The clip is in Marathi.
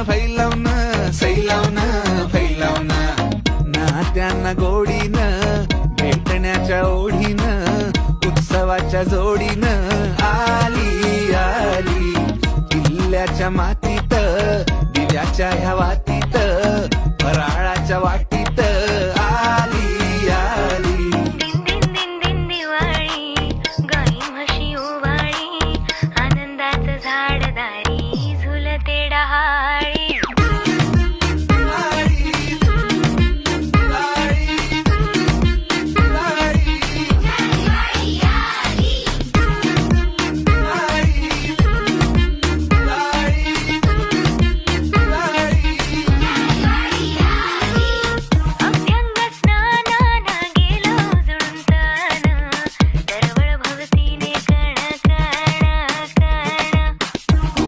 फैलावून फैलावून नात्यांना गोडीनं भेटण्याच्या ओढीनं उत्सवाच्या जोडीनं आली आली किल्ल्याच्या मातीत दिव्याच्या ह्या वाती